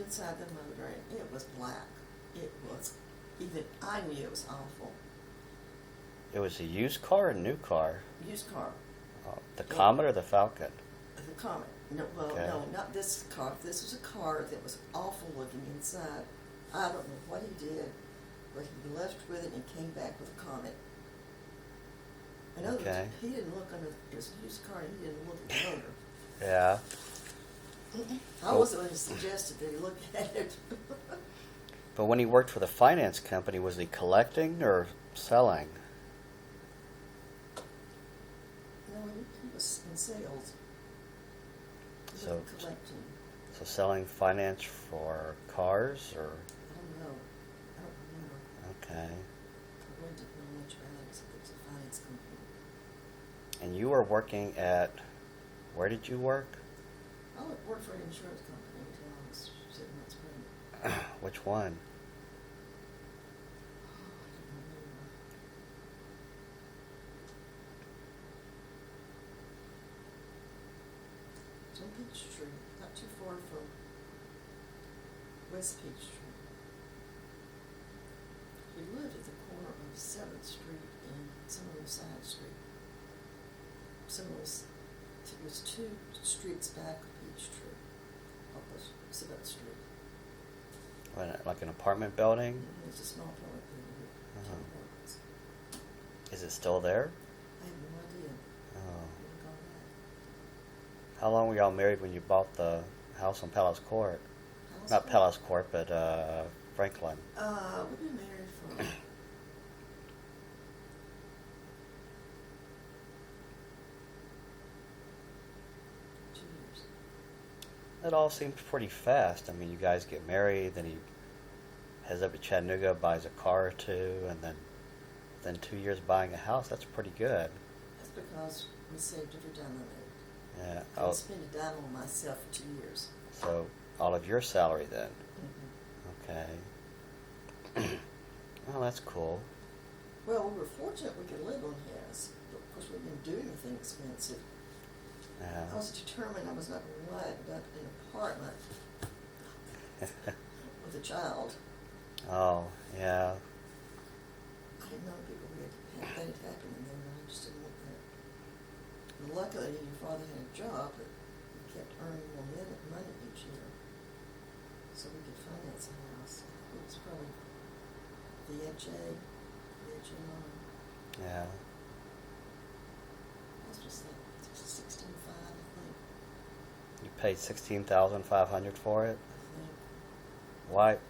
inside the motor, and it was black. It was, even I knew it was awful. It was a used car or a new car? Used car. The Comet or the Falcon? The Comet. No, well, Okay. no, not this car. This was a car that was awful looking inside. I don't know what he did, but he left with it and came back with a Comet. In other Okay. words, he didn't look under his used car. He didn't look at the motor. Yeah. I wasn't going to suggest that he look at it. But when he worked for the finance company, was he collecting or selling? No, he was in sales. He So- wasn't collecting. So selling finance for cars or? I don't know. I don't remember. Okay. I really didn't know much about it except it was a finance company. And you were working at, where did you work? I worked for an insurance company until I was 7 months pregnant. Which one? Oh, I don't remember. It's on Peachtree, not too far from West Peachtree. We lived at the corner of 7th Street and Seminole Side Street. It was 2 streets back of Peachtree, up 7th Street. Like an apartment building? It's a small apartment building with 10 Uh-huh. apartments. Is it still there? I have no idea. Oh. Never gone back. How long were y'all married when you bought the house on Palace Court? Palace Not Court? Palace Court, but Franklin. We've been married for 2 years. It all seems pretty fast. I mean, you guys get married, then he heads up to Chattanooga, buys a car or two, and then 2 years buying a house. That's pretty good. That's because we saved every dime I made. Yeah. I Oh, didn't spend a dime on myself for 2 years. so all of your salary then. Mm-hmm. Okay. Well, that's cool. Well, we were fortunate we could live on his, but of course we didn't do anything expensive. Yeah. I was determined I was not going to live up in an apartment with a child. Oh, yeah. I didn't know people who had that had happened in there, and I just didn't want that. And luckily, your father had a job that he kept earning more money each year, so we could finance a house. It was probably the FHA loan. Yeah. This was like 16.5, I think. You paid $16,500 for it. I think.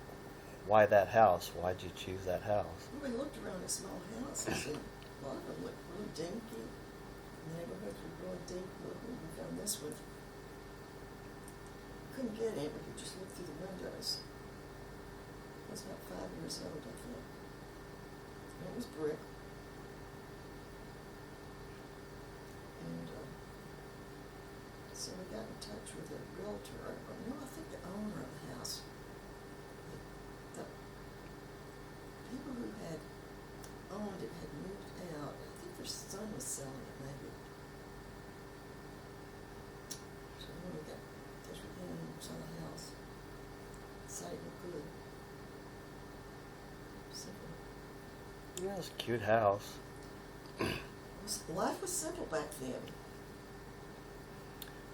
Why that house? Why'd you choose that house? We looked around at small houses, and a lot of them looked really dinky. The neighborhoods were really dinky looking. We found this one. Couldn't get in, we could just look through the windows. It was about 5 years old, I think. And it was brick. And so we got in touch with a realtor. No, I think the owner of the house. The people who had owned it had moved out. I think their son was selling it, maybe. So when we got in touch with him, saw the house. Decided it looked good. Simple. Yeah, it was a cute house. Life was simple back then.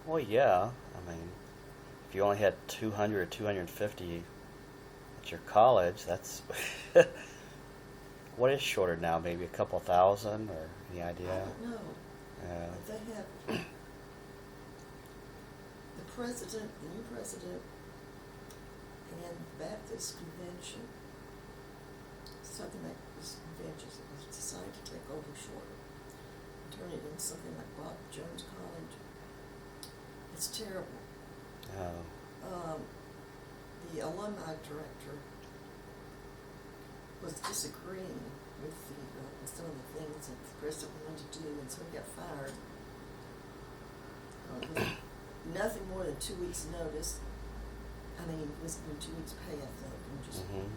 Well, yeah. I mean, if you only had 200 or 250 at your college, that's what is shorter now? Maybe a couple thousand, or any I idea? don't know. Yeah. But they have the new president, and the Baptist convention, Southern Baptist convention, was decided to take over shorter, turn it into something like Bob Jones College. It's terrible. Oh. The alumni director was disagreeing with some of the things that the president wanted to do, and so he got fired. With nothing more than 2 weeks' notice. I mean, it was 2 weeks' pay, I think, and just Mm-hmm.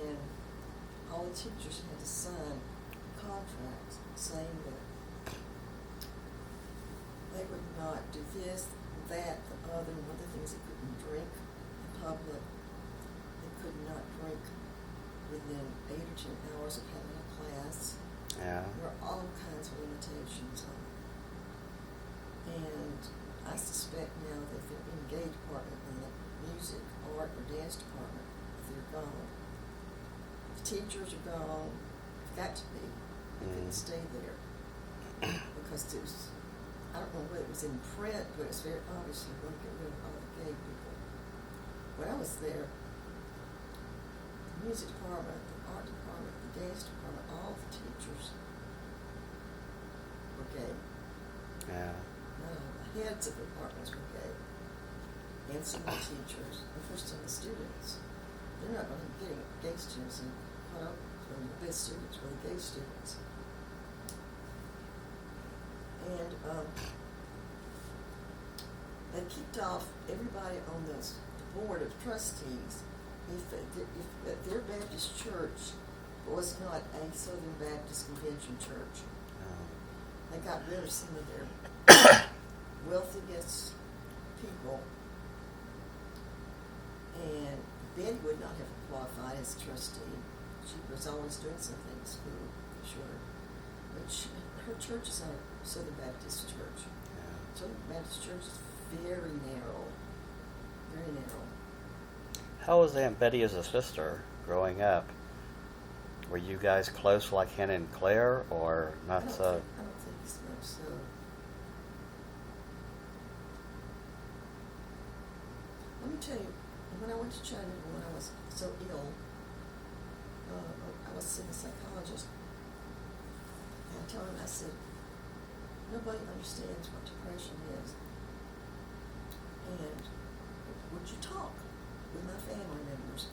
and all the teachers had to sign contracts saying that they would not do this, that, the other, and other things they couldn't drink. 8 or 10 hours of having a class. Yeah. There are all kinds of limitations on it. And I suspect now that if they're in the gay department and the music, art, or dance department, they're gone. The teachers are gone. They've got to be. They couldn't stay there. Because there's, I don't know whether it was in print, but it's very obviously going to get rid of all the gay people. When I was there, the music department, the art department, the dance department, all the teachers were gay. Yeah. The heads of the departments were gay. And some of the teachers, and first some of the students. They're not going to be getting gay students and caught up from the best students were the gay students. And they kicked off everybody on the board of trustees if their Baptist church was not a Southern Baptist Convention church. They got rid of some of their wealthiest people, and Betty would not have qualified as trustee. She was always doing something at school, for sure. But her church is not a Southern Baptist church. Yeah. Southern Baptist church is very narrow. Very narrow. How was Aunt Betty as a sister growing up? Were you guys close like Hannah and Claire, or not so? I don't think as much so. Let me tell you, when I went to China, when I was so ill, I was seeing a psychologist, and I told him, I said, nobody understands what depression is. And would you talk with my family members?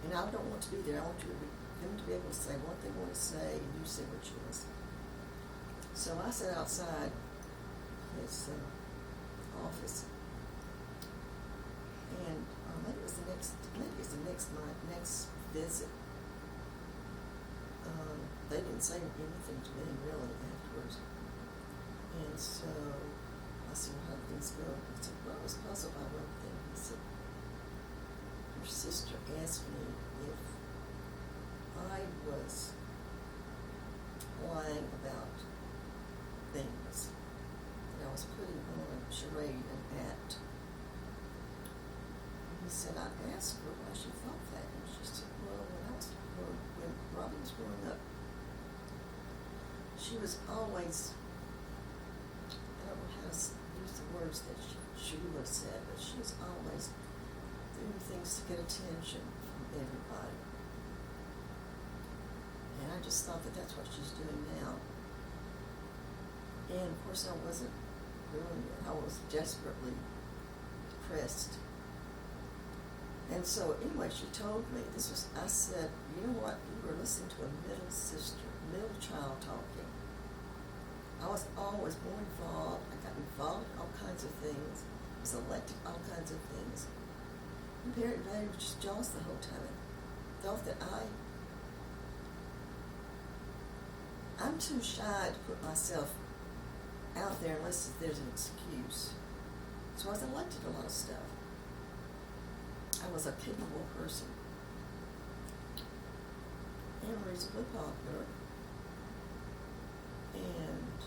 And I don't want to be there. I want them to be able to say what they want to say, and you say what yours. So I sat outside his office, and maybe it was the next visit. They didn't say anything to me really afterwards, and so I said, "Well, how did things go?" He said, "Well, I was puzzled by one thing." He said, "Your sister asked me if I was lying about things that I was putting on a charade and act." And he said, I asked her why she thought that, and she said, "Well, when Robin was growing up, she was always, I don't know how to use the words that she would have said, but she was always doing things to get attention from everybody. And I just thought that that's what she's doing now." And of course I wasn't doing it. I was desperately depressed. And so anyway, she told me, I said, "You know what, you were listening to a middle child talking. I was always more involved. I got involved in all kinds of things. I was elected all kinds of things. And Barry was just jealous the whole time. Thought that I'm too shy to put myself out there unless there's an excuse. So I was elected a lot of stuff. I was a capable person and reasonably popular, and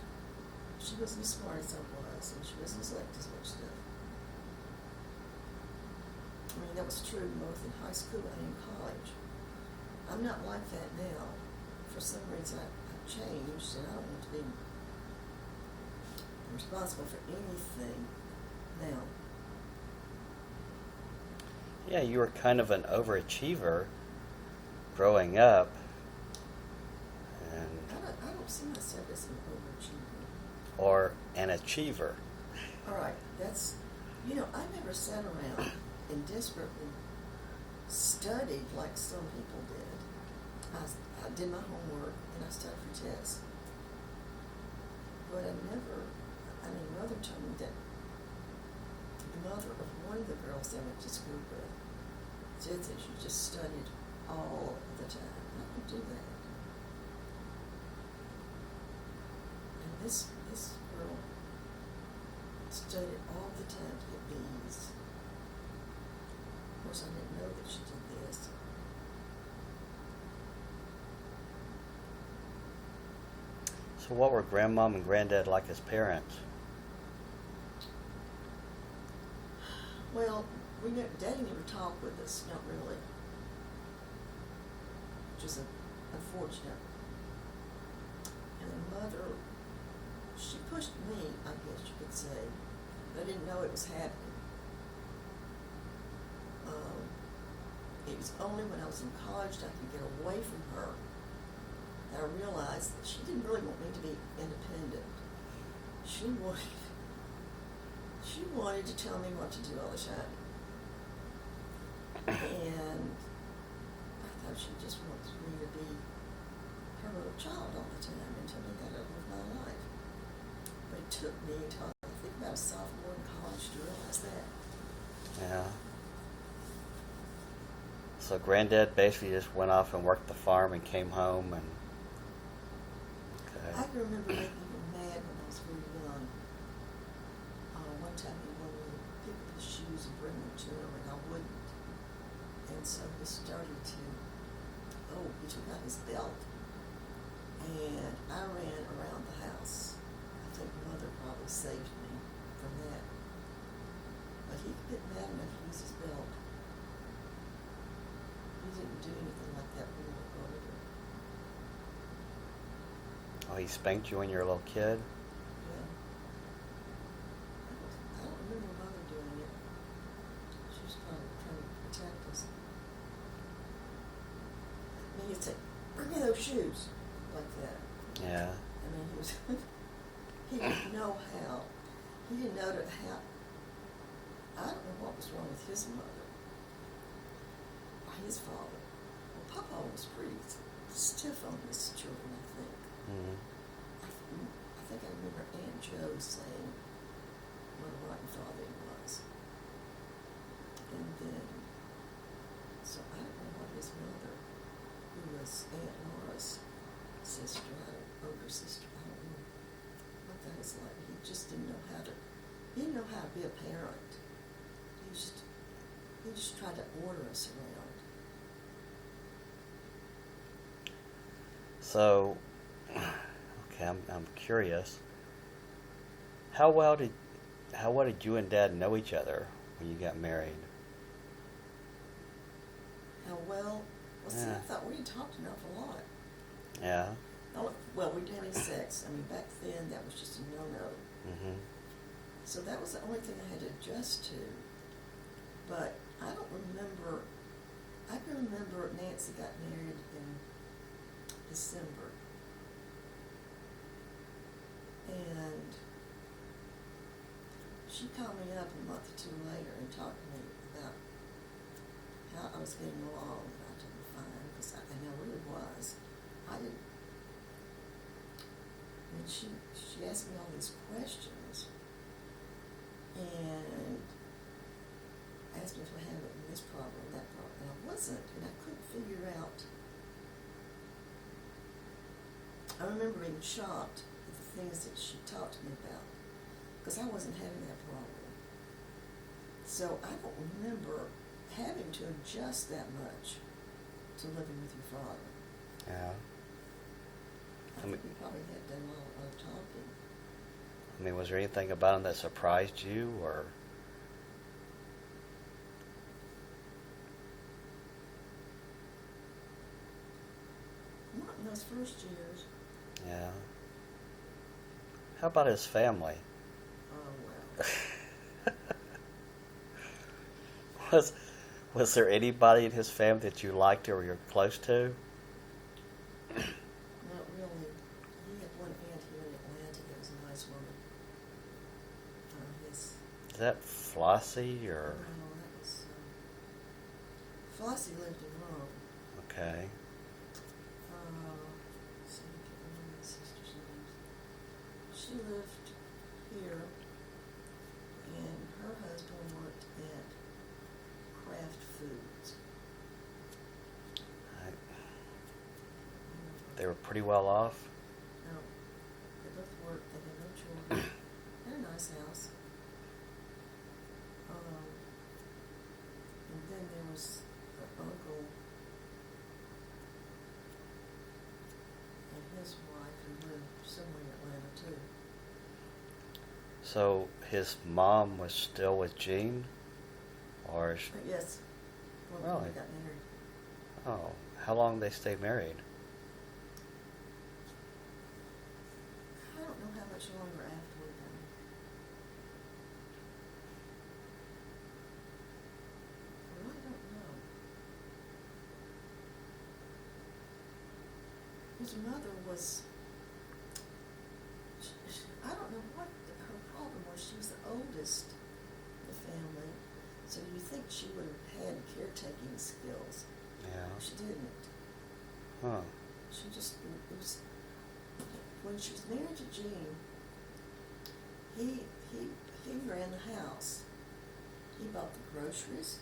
she wasn't as smart as I was, and she wasn't as liked as much stuff. I mean, that was true both in high school and in college. I'm not like that now. For some reason, I've changed, and I don't want to be responsible for anything now. Yeah, you were kind of an overachiever growing up, and I don't see myself as an overachiever. or an achiever. All right, I never sat around and desperately studied like some people did. I did my homework and I studied for tests. But Mother told me that the mother of one of the girls I went to school with said that she just studied all the time. I don't do that. And this girl studied all the time to get B's. Of course, I didn't know that she did this. So what were grandmom and granddad like as parents? Well, Daddy never talked with us, not really. Which is unfortunate. And then Mother, she pushed me, I guess you could say. But I didn't know it was happening. It was only when I was in college that I could get away from her that I realized that she didn't really want me to be independent. She wanted to tell me what to do all the time. And I thought she just wanted me to be her little child all the time and tell me how to live my life. But it took me until I think about a sophomore in college to realize that. Yeah. So granddad basically just went off and worked the farm and came home and. Okay. I can remember making him mad when I was very young. One time he wanted me to pick up his shoes and bring them to him, and I wouldn't. And so he started to, he took out his belt, and I ran around the house. I think Mother probably saved me from that. But he could get mad enough to use his belt. He didn't do anything like that when we were older. Oh, he spanked you when you were a little kid? Yeah. I don't remember Mother doing it. She was probably trying to protect us. I mean, he'd say, "Bring me those shoes," like that. Yeah. I mean, he was, he didn't know how. He didn't know how. I don't know what was wrong with his mother or his father. Well, Papa was pretty stiff on his children, I think. Mm-hmm. I think I remember Aunt Jo saying what a rotten father he was. And then, so I don't know what his mother, who was Aunt Laura's sister, older sister, I don't know what that was like. He just didn't know how to be a parent. He just tried to order us around. So, okay, I'm curious. How well did you and Dad know each other when you got married? How well? Well, see, Yeah. I thought we had talked an awful lot. Yeah. Well, we didn't have any sex. I mean, back then that was just a no-no. Mm-hmm. So that was the only thing I had to adjust to. But I don't remember. I can remember Nancy got married in December. And she called me up a month or two later and talked to me about how I was getting along. And I told her fine, because I really was. I didn't. And she asked me all these questions and asked me if I had this problem, that problem, and I wasn't, and I couldn't figure out. I remember being shocked at the things that she talked to me about, because I wasn't having that problem. So I don't remember having to adjust that much to living with your father. Yeah. I think we probably had done a lot of talking. I mean, was there anything about him that surprised you, or? Not in those first years. Yeah. How about his family? Oh, well. Was there anybody in his family that you liked or you're close to? Not really. He had one aunt here in Atlanta that was a nice woman. His... Is that Flossie or? No, that was... Flossie lived in Rome. Okay. See, I can't remember my sister's names. She lived here, and her husband worked at Kraft Foods. They were pretty well off. No, they both worked. They had no children. They had a nice house. And then there was her uncle and his wife who lived somewhere in Atlanta too. So his mom was still with Gene, or But yes, when Really? they got married. oh, how long they stay married? I don't know how much longer afterward though. I really don't know. His mother was, I don't know what her problem was. She was the oldest in the family, so you think she would have had caretaking skills. Yeah. She didn't. Huh. She just, it was, when she was married to Gene, he ran the house. He bought the groceries.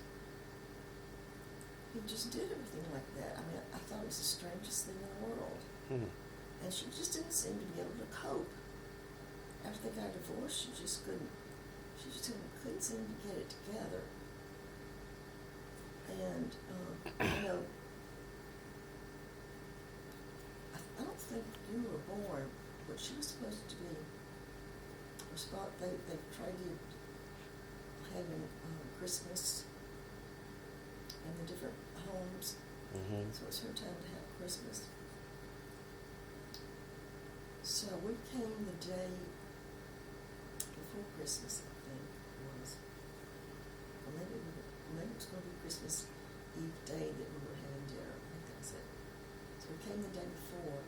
He just did everything like that. I mean, I thought it was the strangest thing in the world. Hmm. And she just didn't seem to be able to cope. After they got divorced, she just couldn't seem to get it together. And, you know, I don't think you were born, but she was supposed to be, they traded having Christmas in the different homes. Mm-hmm. So it was her time to have Christmas. So we came the day before Christmas, I think it was. Or maybe it was going to be Christmas Eve day that we were having dinner. I think that was it. So we came the day before,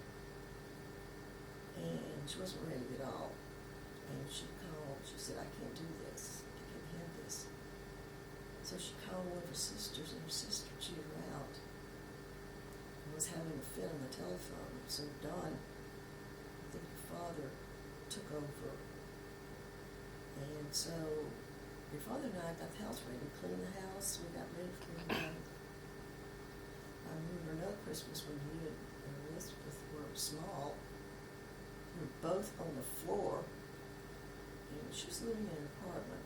and she wasn't ready at all. And she called, she said, I can't do this. I can't have this. So she called one of her sisters, and her sister cheered her out and was having a fit on the telephone. So Don, I think your father, took over. And so your father and I got the house ready. We cleaned the house. We got ready for him. I remember another Christmas when he and Elizabeth were small. We were both on the floor. And she was living in an apartment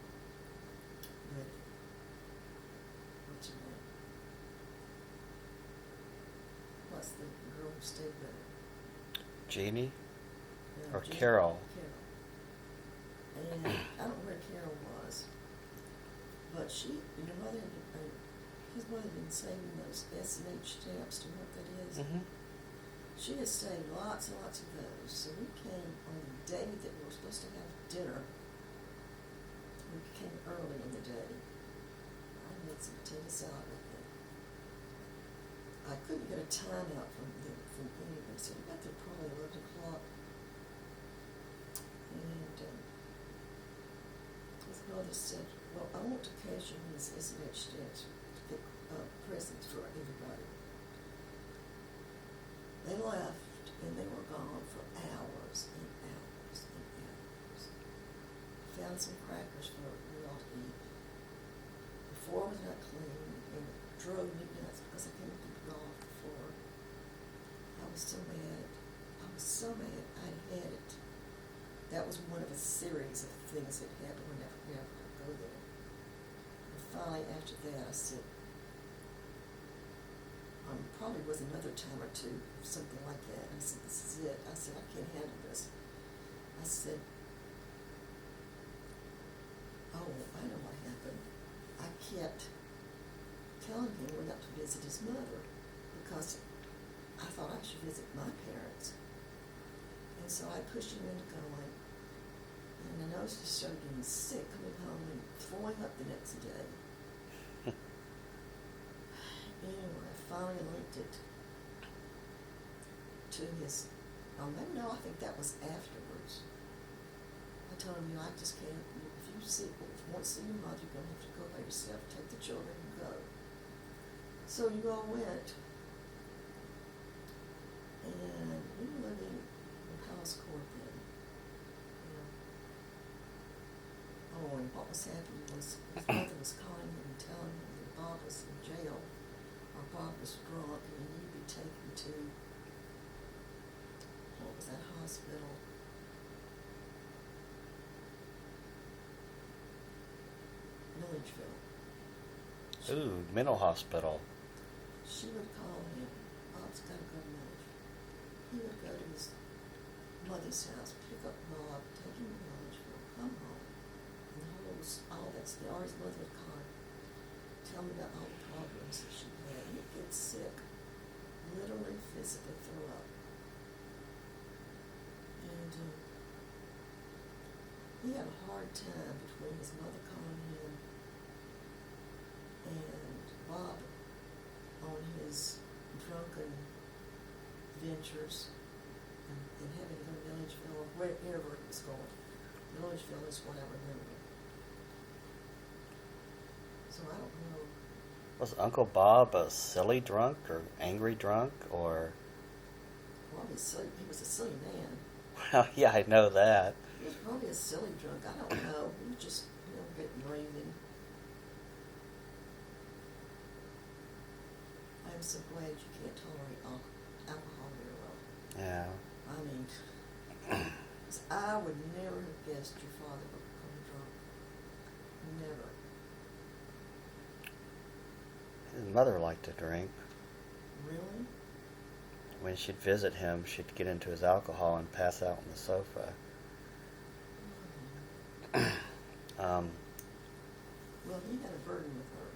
with, what's her name? What's the girl who stayed with her? Jeannie? Or Jean- Carol? Carol. And I don't know where Carol was, but your mother, his mother had been saving those S&H stamps. Do you know what that is? Mm-hmm. She She has saved lots and lots of those. So we came on the day that we were supposed to have dinner. We came early in the day. I made some potato salad with it. I couldn't get a time out from anybody, so we got there probably 11 o'clock. And his mother said, well, I want to cash in these S&H stamps to get presents for everybody. They left, and they were gone for hours and hours and hours. Found some crackers for we all to eat. The floor was not clean, and it drove me nuts because I couldn't keep it off the floor. I was so mad. I was so mad I had it. That was one of a series of things that happened whenever I go there. And finally, after that, I said, probably was another time or two, something like that. I said, this is it. I said, I can't handle this. I said, oh, I know what happened. I kept telling him we got to visit his mother because I thought I should visit my parents. And so I pushed him into going. And I noticed he started getting sick coming home and throwing up the next day. Anyway, I finally linked it to his, maybe no, I think that was afterwards. I told him, I just can't, if you want to see your mother, you're going to have to go by yourself, take the children and go. So you all went. And we were living in Palace Court then. Oh, and what was happening was his mother was calling him and telling him that Bob was in jail, or Bob was drunk and he needed to be taken to, what was that hospital? Milledgeville. Ooh, mental hospital. She would call him, Bob's got to go to Milledgeville. He would go to his mother's house, pick up Bob, take him to Milledgeville, come home, and all that stories mother would call her, tell me about all the problems that she had. He'd get sick, literally physically throw up. And he had a hard time between his mother calling him and Bob on his drunken ventures and having to go to Milledgeville or wherever it was going. Milledgeville is what I remember. So I don't know. Was Uncle Bob a silly drunk or angry drunk or? Probably silly. He was a silly man. Well, yeah, I know that. He was probably a silly drunk. I don't know. He was just, a bit raving. I'm so glad you can't tolerate alcohol very well. Yeah. I mean, 'cause I would never have guessed your father would become drunk. Never. His mother liked to drink. Really? When she'd visit him, she'd get into his alcohol and pass out on the sofa. Well, he had a burden with her.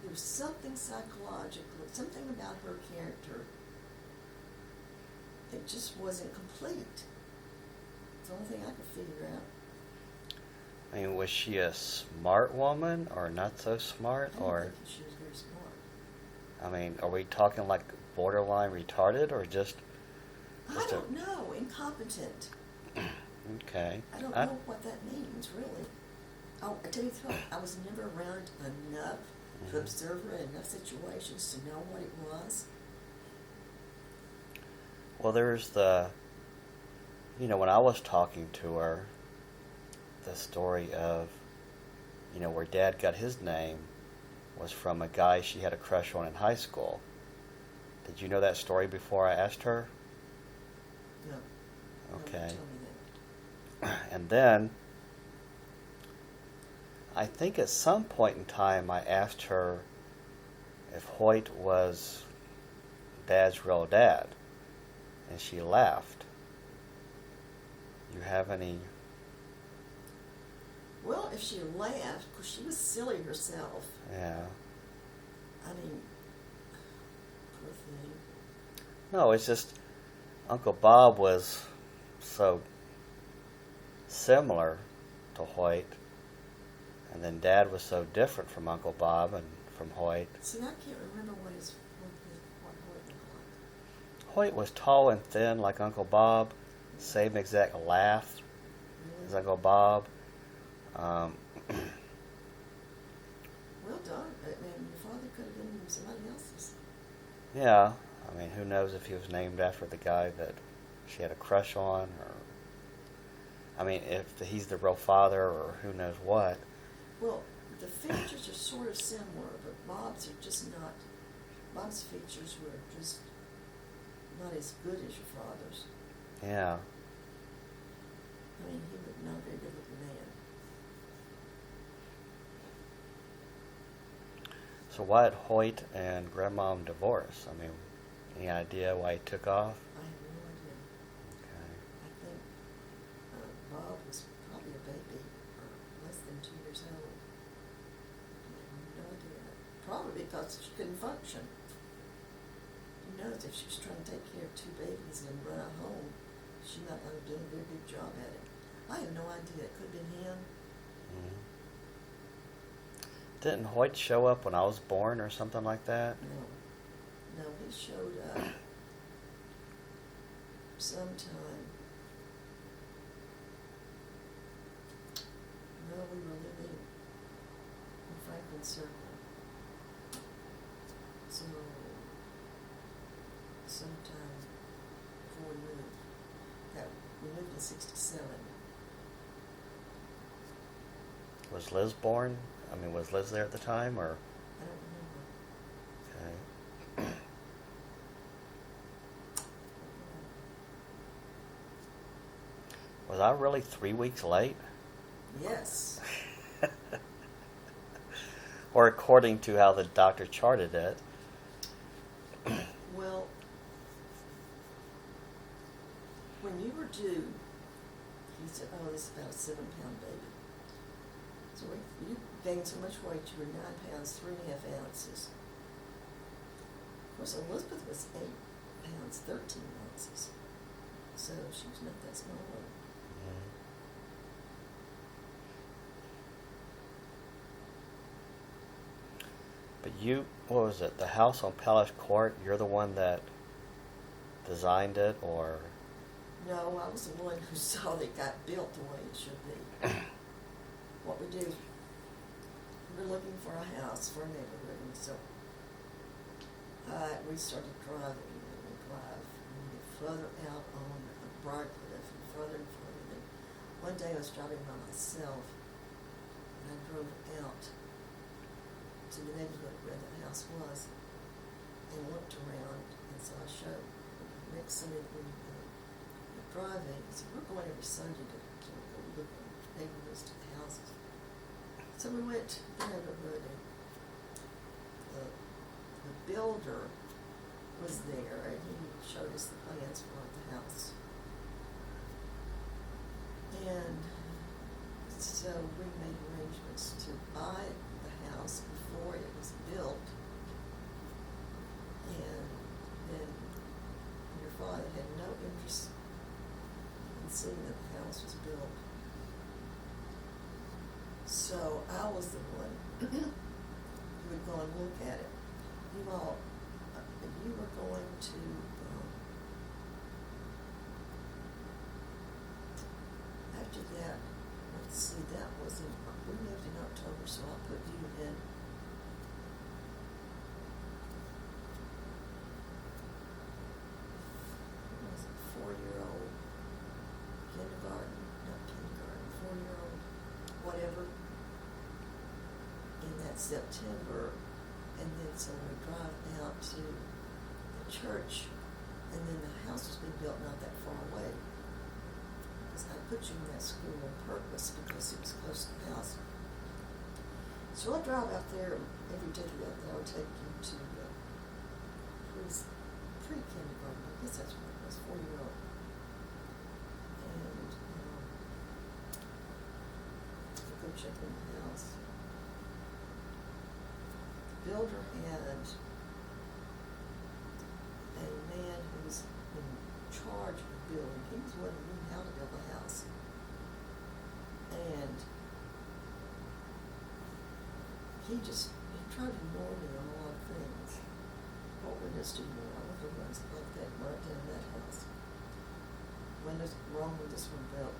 There was something psychological, something about her character that just wasn't complete. It's the only thing I could figure out. I mean, was she a smart woman or not so smart? I Or, don't think she was very smart. I mean, are we talking like borderline retarded or just I don't know. Incompetent. okay. I don't know what that means, really. Oh, I tell you the truth, I was never around enough to observe her in enough situations to know what it was. Well, there's when I was talking to her, the story of, where Dad got his name was from a guy she had a crush on in high school. Did you know that story before I asked her? No. Okay. No, tell me that. And then, I think at some point in time I asked her if Hoyt was Dad's real dad, and she laughed. You have any? Well, if she laughed, because she was silly herself. Yeah. I mean, poor thing. No, it's just Uncle Bob was so similar to Hoyt, and then Dad was so different from Uncle Bob and from Hoyt. See, I can't remember what Hoyt looked like. Hoyt was tall and thin like Uncle Bob, same exact laugh as Really? Uncle Bob. Well done. I mean, your father could have been somebody else's. Yeah, I mean, who knows if he was named after the guy that she had a crush on, or, I mean, if he's the real father, or who knows what. Well, the features are sort of similar, but Bob's are just not. Bob's features were just not as good as your father's. Yeah. I mean, he was not a very good-looking man. So why did Hoyt and Grandmom divorce? I mean, any idea why he took off? I have no idea. Okay. I think Bob was probably a baby, or less than 2 years old. I have no idea. Probably because she couldn't function. Who knows, if she was trying to take care of 2 babies and run a home, she might not have done a very good job at it. I have no idea. It could have been him. Mm-hmm. Didn't Hoyt show up when I was born or something like that? No, he showed up sometime. No, we were living in Franklin Circle. So, sometime before we moved. We moved in 67. Was Liz born? I mean, was Liz there at the time, or? I don't remember. Okay. Was I really 3 weeks late? Yes. Or according to how the doctor charted it. Well, do? He said, oh, this is about a 7-pound baby. So you gained so much weight, you were 9 pounds, 3.5 ounces. Of course, Elizabeth was 8 pounds, 13 ounces. So she was not that small. Mhm. But you, what was it? The house on Palace Court. You're the one that designed it, or? No, I was the one who saw that it got built the way it should be. What we did, we were looking for a house for a neighborhood, and so we started driving, and we get further out on Briarcliff, and further and further. And one day I was driving by myself, and I drove out to the neighborhood where the house was, and looked around, and so I showed Rick somebody that we were driving. He said, we're going every Sunday to go look at neighborhoods to the houses. So we went to the neighborhood, and the builder was there, and he showed us the plans for the house. And so we made arrangements to buy the house before it was built. And then your father had no interest in seeing that the house was built. So I was the one who would go and look at it. You were going to, after that, let's see, that was we moved in October, so I'll put you in. What was it, 4-year-old kindergarten, not kindergarten, 4-year-old, whatever, in that September. And then so we drive out to the church, and then the house was being built not that far away. Because I put you in that school on purpose because it was close to the house. So I drive out there every day that I would take you to pre-kindergarten. I guess that's what it was, 4-year-old. And I go check in the house. Builder had a man who was in charge of building. He was one who knew how to build a house. And he tried to ignore me on a lot of things. What would this do more? I wonder what it's like that right down that house. When it's wrong with this one brought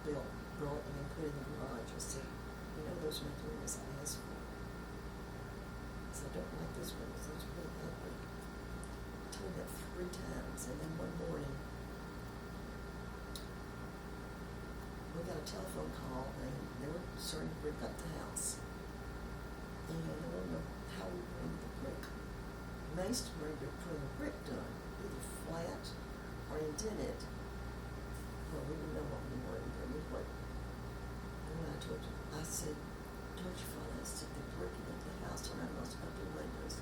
and put in the garage, I said, those are the rooms I asked for. I don't like this one, because it's really ugly. I told him that 3 times, and then one morning, we got a telephone call, and they were starting to brick up the house. And I don't know how we bring the brick. Masonry to put the brick done, either flat or indented. Well, we didn't know what we were anyway. And when I told you, I said, told your father, I said, they're bricking into the house, and I must open the windows.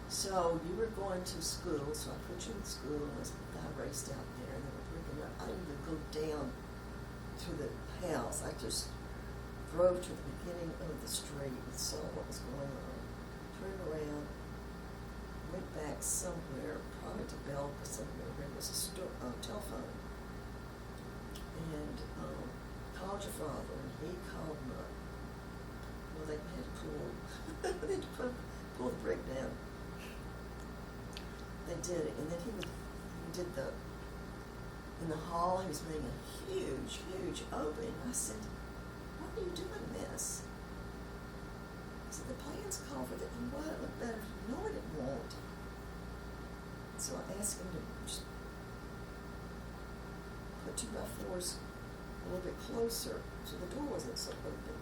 So you were going to school, so I put you in school, and I raced out there, and they were bricking up. I didn't even go down to the house. I just drove to the beginning of the street and saw what was going on, turned around, went back somewhere, probably to Belka somewhere, where there was a telephone, and called your father, and he called me up. Well, they had to pull the brick down. They did it, and then he did in the hall, he was making a huge, huge opening. I said, why are you doing this? He said, the plans call for that. You want it to look better. No, it won't. So I asked him to just put 2x4s a little bit closer so the door wasn't so open.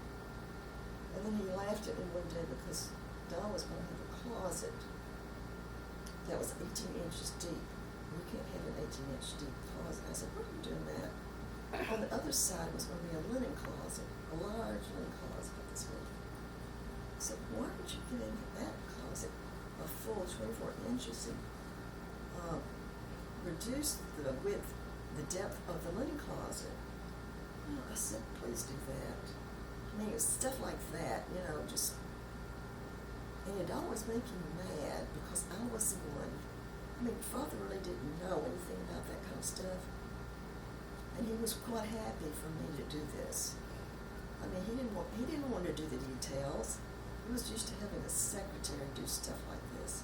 And then he laughed at me one day because Don was going to have a closet that was 18 inches deep. You can't have an 18-inch deep closet. I said, what are you doing that? On the other side was going to be a linen closet, a large linen closet like this one. I said, why don't you get into that closet a full 24 inches and reduce the width the depth of the linen closet. Well, I said, please do that. I mean, it was stuff like that, you know, just, and it always made me mad because I was the one. I mean, Father really didn't know anything about that kind of stuff, and he was quite happy for me to do this. I mean, he didn't want to do the details. He was used to having a secretary do stuff like this.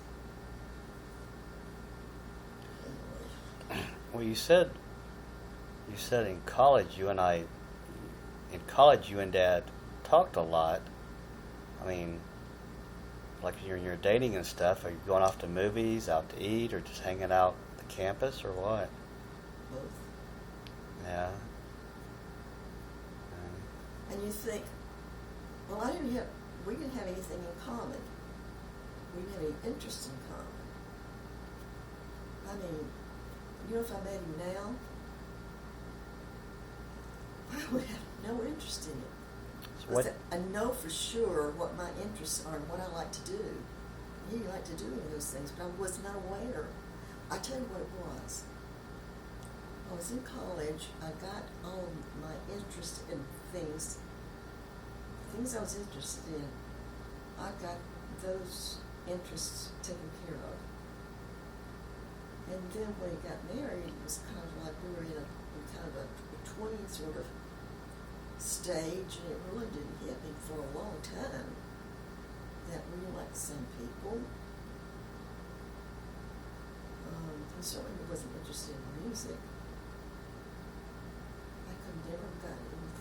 Anyway. Well, you said in college you and Dad talked a lot. I mean, like you're dating and stuff. Are you going off to movies, out to eat, or just hanging out at the campus, or what? Both. Yeah. And you think, well, we didn't have anything in common. We didn't have any interest in common. I mean, you know, if I met him now, I would have no interest in it. So what? I know for sure what my interests are and what I like to do. He didn't like to do any of those things, but I was not aware. I tell you what it was. I was in college. I got all of my interest in things I was interested in. I got those interests taken care of. And then when he got married, it was kind of like we were in kind of a between sort of stage, and it really didn't hit me for a long time that we liked the same people. He certainly wasn't interested in music. I could never have gotten any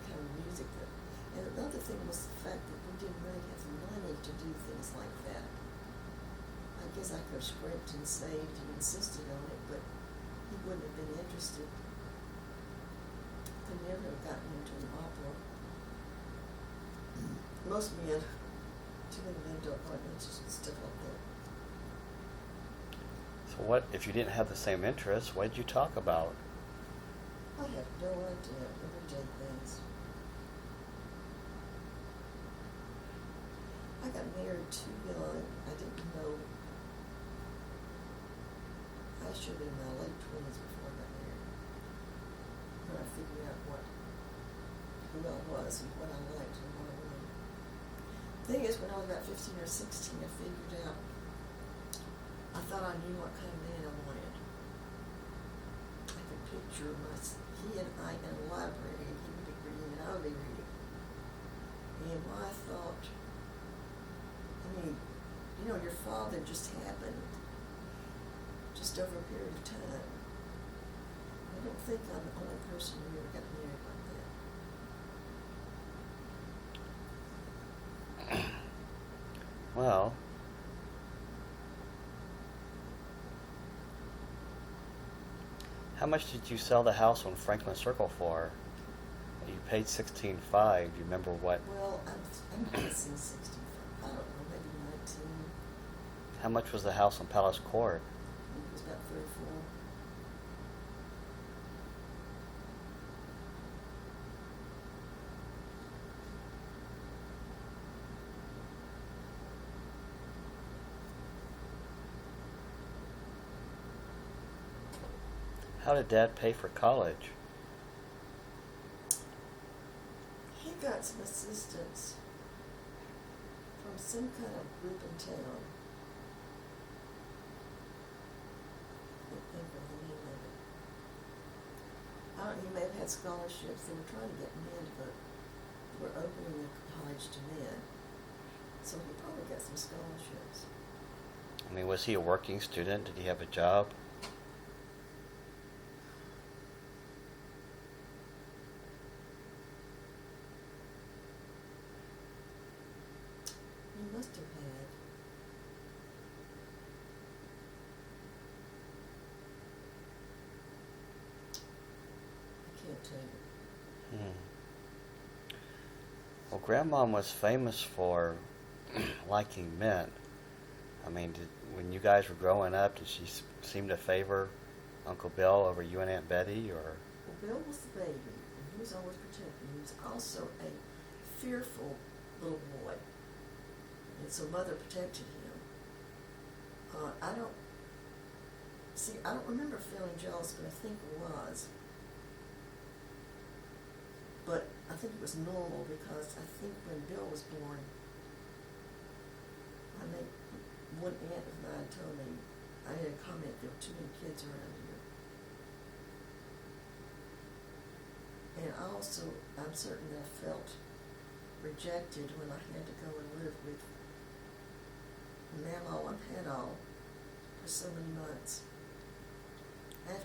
kind of music that. And another thing was the fact that we didn't really have the money to do things like that. I guess I could have scraped and saved and insisted on it, but he wouldn't have been interested. Could never have gotten into an opera. Most men, too many men don't like interested in stuff like that. So what if you didn't have the same interests? What did you talk about? I have no idea. Everyday things. I got married too young. I didn't know. I should have been in my late 20s before I got married. When I figured out who I was and what I liked and what I wanted. The thing is, when I was about 15 or 16, I figured out, I thought I knew what kind of man I wanted. I could picture he and I in a library, and he would be reading and I would be reading. And I thought, I mean, you know, your father just happened, just over a period of time. I don't think I'm the only person who ever got married like that. Well, how much did you sell the house on Franklin Circle for? You paid $16,500. Do you remember what? Well, I'm guessing 65. I don't know, maybe 19. How much was the house on Palace Court? It was about 34. How did Dad pay for college? He got some assistance from some kind of group in town. I can't think of the name of it. I don't know, he may have had scholarships. They were trying to get men to go. They were opening the college to men. So he probably got some scholarships. I mean, was he a working student? Did he have a job? He must have had. I can't tell you. Well, Grandmom was famous for liking men. I mean, when you guys were growing up, did she seem to favor Uncle Bill over you and Aunt Betty, or? Well, Bill was the baby, and he was always protected. He was also a fearful little boy, and so Mother protected him. See, I don't remember feeling jealous, but I think I was. But I think it was normal because I think when Bill was born, I think one aunt of mine told me, I had a comment, there were too many kids around here. And also, I'm certain that I felt rejected when I had to go and live with Mamaw and Panaw for so many months. And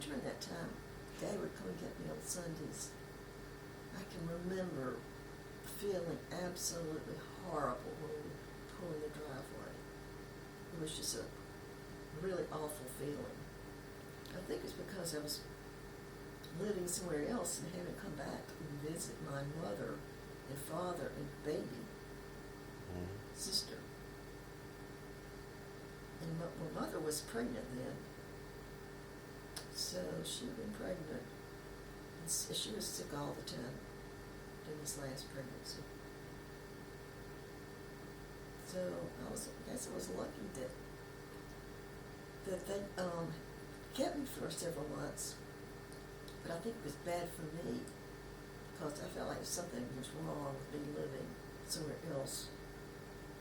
during that time, Dad would come and get me on Sundays. I can remember feeling absolutely horrible when we were pulling the driveway. It was just a really awful feeling. I think it's because I was living somewhere else and having to come back and visit my mother and father and baby sister. And my mother was pregnant then. So she had been pregnant. And she was sick all the time during this last pregnancy. So I guess I was lucky that they kept me for several months. But I think it was bad for me because I felt like something was wrong with me living somewhere else.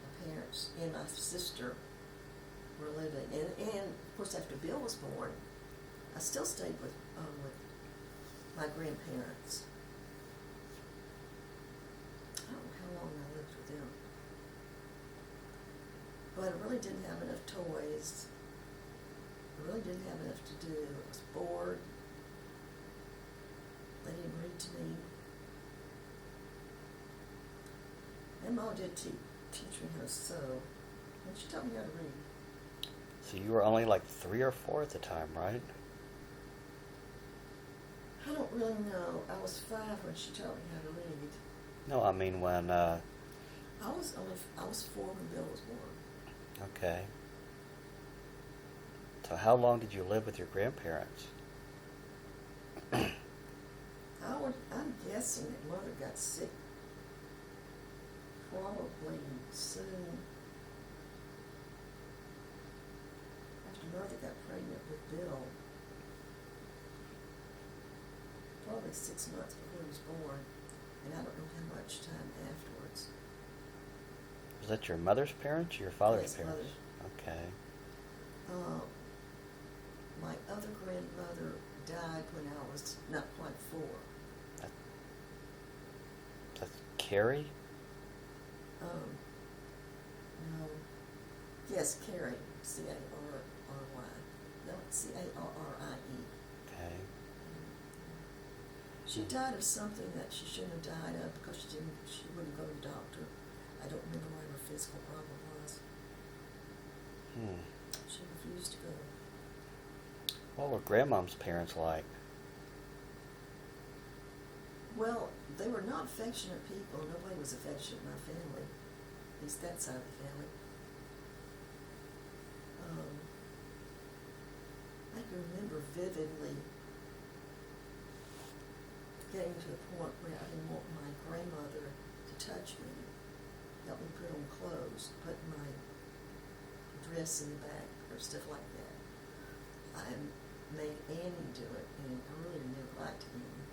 My parents and my sister were living, and of course after Bill was born, I still stayed with my grandparents. I don't know how long I lived with them, but I really didn't have enough toys. I really didn't have enough to do. I was bored. They didn't read to me. And Mom did teach me how to sew, and she taught me how to read. So you were only like 3 or 4 at the time, right? I don't really know. I was 5 when she taught me how to read. No, I mean when. I was 4 when Bill was born. Okay. So how long did you live with your grandparents? I'm guessing that Mother got sick probably soon after Mother got pregnant with Bill. Probably 6 months before he was born, and I don't know how much time afterwards. Was that your mother's parents or your father's Yes, parents? mother's. Okay. My other grandmother died when I was not quite 4. That's Carrie? No. Yes, Carrie. C-A-R-R-Y. No, C-A-R-R-I-E. Okay. She died of something that she shouldn't have died of because she wouldn't go to the doctor. I don't remember what her physical problem was. She refused to go. What were Grandmom's parents like? Well, they were not affectionate people. Nobody was affectionate in my family. At least that side of the family. I can remember vividly getting to the point where I didn't want my grandmother to touch me, help me put on clothes, put my dress in the back, or stuff like that. I made Annie do it, and I really never liked Annie.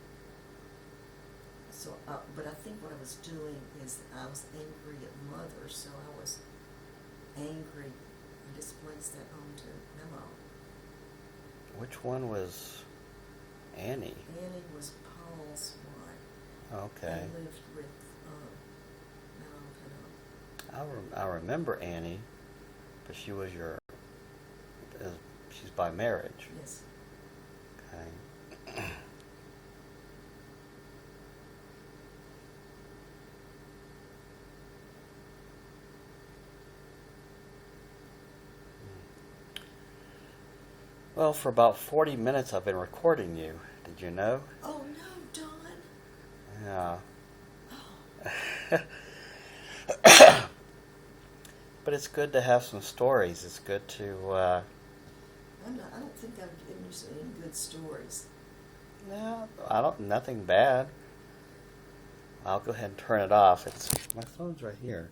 So, but I think what I was doing is I was angry at Mother, so I was angry and displaced that onto Mamaw. Which one was Annie? Annie was Paul's wife. Okay. And lived with Mamaw and Panaw. I remember Annie, but she was she's by marriage. Yes. Okay. Well, for about 40 minutes I've been recording you. Did you know? Oh no, Don. Yeah. Oh. But it's good to have some stories. It's good to... I don't think I've given you any good stories. No, nothing bad. I'll go ahead and turn it off. My phone's right here.